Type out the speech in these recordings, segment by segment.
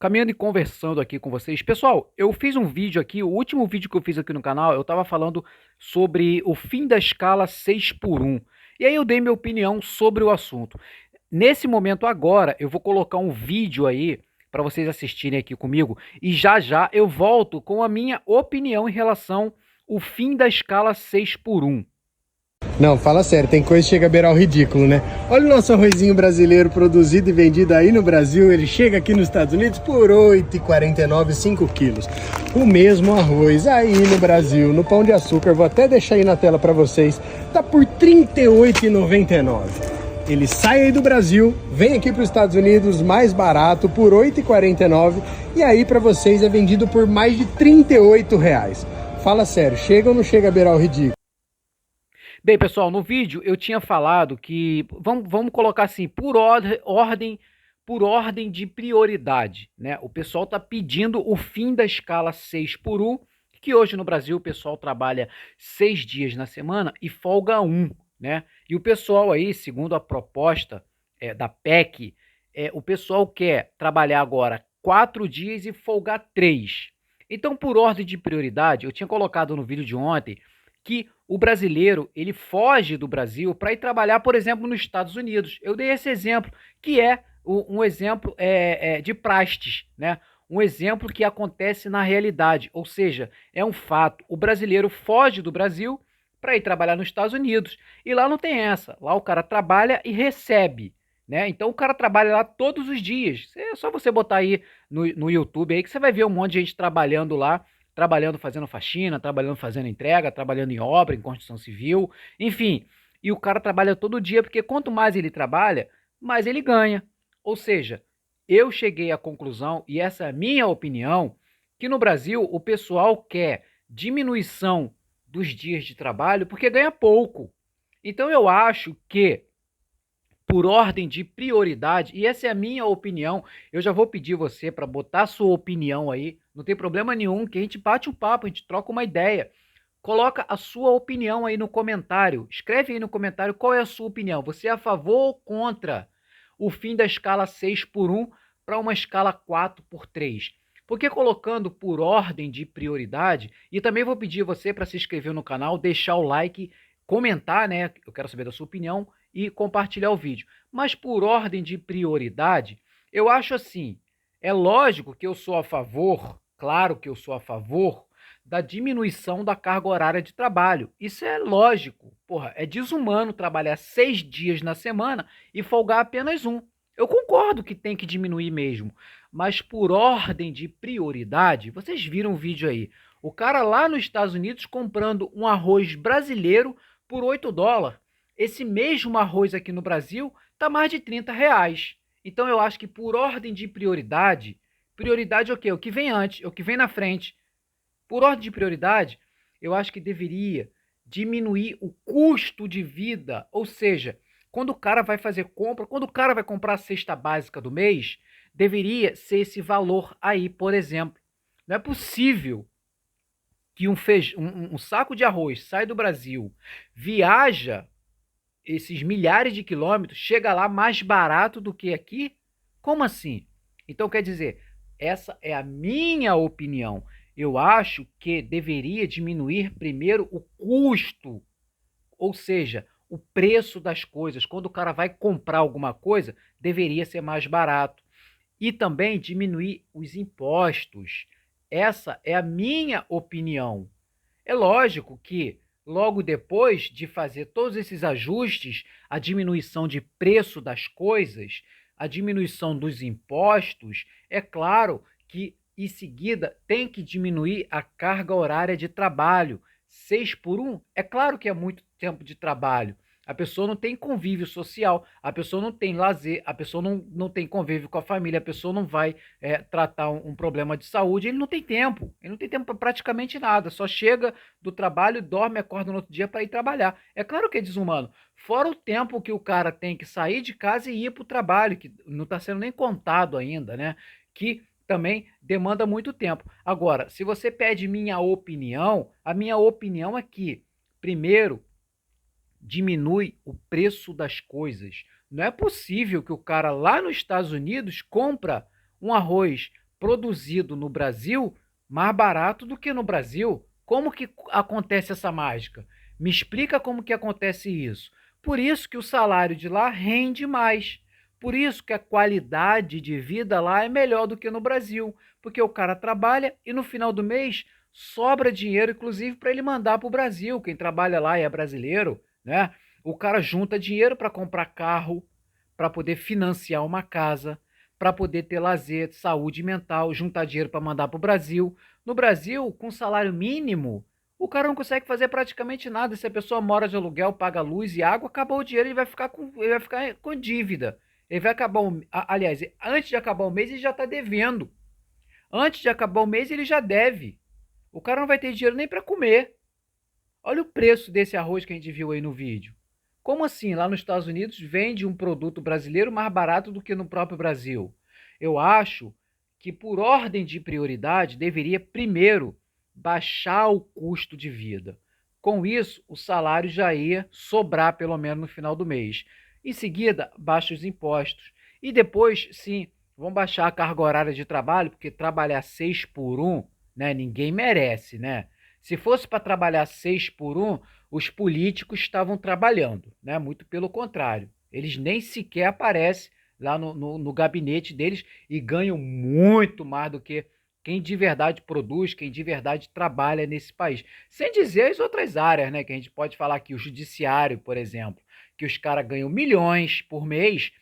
caminhando e conversando aqui com vocês. Pessoal, eu fiz um vídeo aqui, o último vídeo que eu fiz aqui no canal, eu estava falando sobre o fim da escala 6 por 1. E aí eu dei minha opinião sobre o assunto. Nesse momento agora, eu vou colocar um vídeo aí para vocês assistirem aqui comigo e já já eu volto com a minha opinião em relação ao fim da escala 6 por 1. Não, fala sério, tem coisa que chega a beirar o ridículo, né? Olha o nosso arrozinho brasileiro produzido e vendido aí no Brasil, ele chega aqui nos Estados Unidos por R$ 8,49, 5 quilos. O mesmo arroz aí no Brasil, no Pão de Açúcar, vou até deixar aí na tela para vocês, tá por R$ 38,99. Ele sai aí do Brasil, vem aqui para os Estados Unidos mais barato, por R$ 8,49, e aí para vocês é vendido por mais de R$ 38. Fala sério, chega ou não chega a beirar o ridículo? Bem, pessoal, no vídeo eu tinha falado que, vamos colocar assim, por ordem de prioridade, né? O pessoal está pedindo o fim da escala 6 por 1, que hoje no Brasil o pessoal trabalha 6 dias na semana e folga um, né? E o pessoal aí, segundo a proposta da PEC, o pessoal quer trabalhar agora 4 dias e folgar 3. Então, por ordem de prioridade, eu tinha colocado no vídeo de ontem que o brasileiro ele foge do Brasil para ir trabalhar, por exemplo, nos Estados Unidos. Eu dei esse exemplo, que é um exemplo de Praxis, né? Um exemplo que acontece na realidade, ou seja, é um fato. O brasileiro foge do Brasil para ir trabalhar nos Estados Unidos. E lá não tem essa. Lá o cara trabalha e recebe, né? Então o cara trabalha lá todos os dias. É só você botar aí no YouTube aí que você vai ver um monte de gente trabalhando lá, trabalhando fazendo faxina, trabalhando fazendo entrega, trabalhando em obra, em construção civil, enfim. E o cara trabalha todo dia, porque quanto mais ele trabalha, mais ele ganha. Ou seja, eu cheguei à conclusão, e essa é a minha opinião, que no Brasil o pessoal quer diminuição dos dias de trabalho porque ganha pouco. Então eu acho que por ordem de prioridade, e essa é a minha opinião, eu já vou pedir você para botar a sua opinião aí, não tem problema nenhum, que a gente bate um papo, a gente troca uma ideia. Coloca a sua opinião aí no comentário, escreve aí no comentário qual é a sua opinião, você é a favor ou contra o fim da escala 6 por 1 para uma escala 4 por 3? Porque colocando por ordem de prioridade, e também vou pedir você para se inscrever no canal, deixar o like, comentar, né? Eu quero saber da sua opinião e compartilhar o vídeo. Mas por ordem de prioridade, eu acho assim, é lógico que eu sou a favor, claro que eu sou a favor da diminuição da carga horária de trabalho. Isso é lógico. Porra, é desumano trabalhar 6 dias na semana e folgar apenas um. Eu concordo que tem que diminuir mesmo, mas por ordem de prioridade, vocês viram o vídeo aí. O cara lá nos Estados Unidos comprando um arroz brasileiro por $8. Esse mesmo arroz aqui no Brasil está mais de R$ 30. Então eu acho que por ordem de prioridade, prioridade é o quê? O que vem antes, o que vem na frente. Por ordem de prioridade, eu acho que deveria diminuir o custo de vida, ou seja, quando o cara vai fazer compra, quando o cara vai comprar a cesta básica do mês, deveria ser esse valor aí, por exemplo. Não é possível que um saco de arroz sai do Brasil, viaja esses milhares de quilômetros, chega lá mais barato do que aqui? Como assim? Então, quer dizer, essa é a minha opinião. Eu acho que deveria diminuir primeiro o custo, ou seja, o preço das coisas. Quando o cara vai comprar alguma coisa, deveria ser mais barato. E também diminuir os impostos. Essa é a minha opinião. É lógico que, logo depois de fazer todos esses ajustes, a diminuição de preço das coisas, a diminuição dos impostos, é claro que, em seguida, tem que diminuir a carga horária de trabalho. 6 por 1, é claro que é muito tempo de trabalho. A pessoa não tem convívio social, a pessoa não tem lazer, a pessoa não tem convívio com a família, a pessoa não vai tratar um problema de saúde, ele não tem tempo para praticamente nada, só chega do trabalho, dorme, acorda no outro dia para ir trabalhar. É claro que é desumano. Fora o tempo que o cara tem que sair de casa e ir para o trabalho, que não está sendo nem contado ainda, né? Que também demanda muito tempo. Agora, se você pede minha opinião, a minha opinião é que, primeiro, diminui o preço das coisas. Não é possível que o cara lá nos Estados Unidos compra um arroz produzido no Brasil mais barato do que no Brasil. Como que acontece essa mágica? Me explica como que acontece isso. Por isso que o salário de lá rende mais. Por isso que a qualidade de vida lá é melhor do que no Brasil. Porque o cara trabalha e no final do mês sobra dinheiro, inclusive, para ele mandar para o Brasil. Quem trabalha lá e é brasileiro, né? O cara junta dinheiro para comprar carro, para poder financiar uma casa, para poder ter lazer, saúde mental, juntar dinheiro para mandar para o Brasil. No Brasil, com salário mínimo, o cara não consegue fazer praticamente nada. Se a pessoa mora de aluguel, paga luz e água, acabou o dinheiro, ele vai ficar com dívida. Ele vai acabar, aliás, antes de acabar o mês, ele já está devendo. Antes de acabar o mês, ele já deve. O cara não vai ter dinheiro nem para comer. Olha o preço desse arroz que a gente viu aí no vídeo. Como assim? Lá nos Estados Unidos vende um produto brasileiro mais barato do que no próprio Brasil. Eu acho que, por ordem de prioridade, deveria primeiro baixar o custo de vida. Com isso, o salário já ia sobrar pelo menos no final do mês. Em seguida, baixa os impostos. E depois, sim, vão baixar a carga horária de trabalho, porque trabalhar 6 por 1, né, ninguém merece, né? Se fosse para trabalhar 6 por 1, os políticos estavam trabalhando, né? Muito pelo contrário. Eles nem sequer aparecem lá no gabinete deles e ganham muito mais do que quem de verdade produz, quem de verdade trabalha nesse país. Sem dizer as outras áreas, né? Que a gente pode falar aqui, o judiciário, por exemplo, que os caras ganham milhões por mês,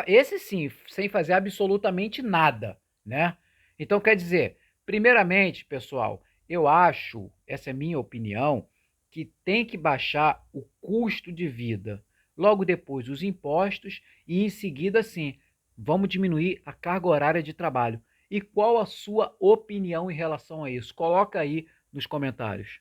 esse sim, sem fazer absolutamente nada, né? Então, quer dizer, primeiramente, pessoal, eu acho, essa é a minha opinião, que tem que baixar o custo de vida. Logo depois, os impostos e, em seguida, sim, vamos diminuir a carga horária de trabalho. E qual a sua opinião em relação a isso? Coloca aí nos comentários.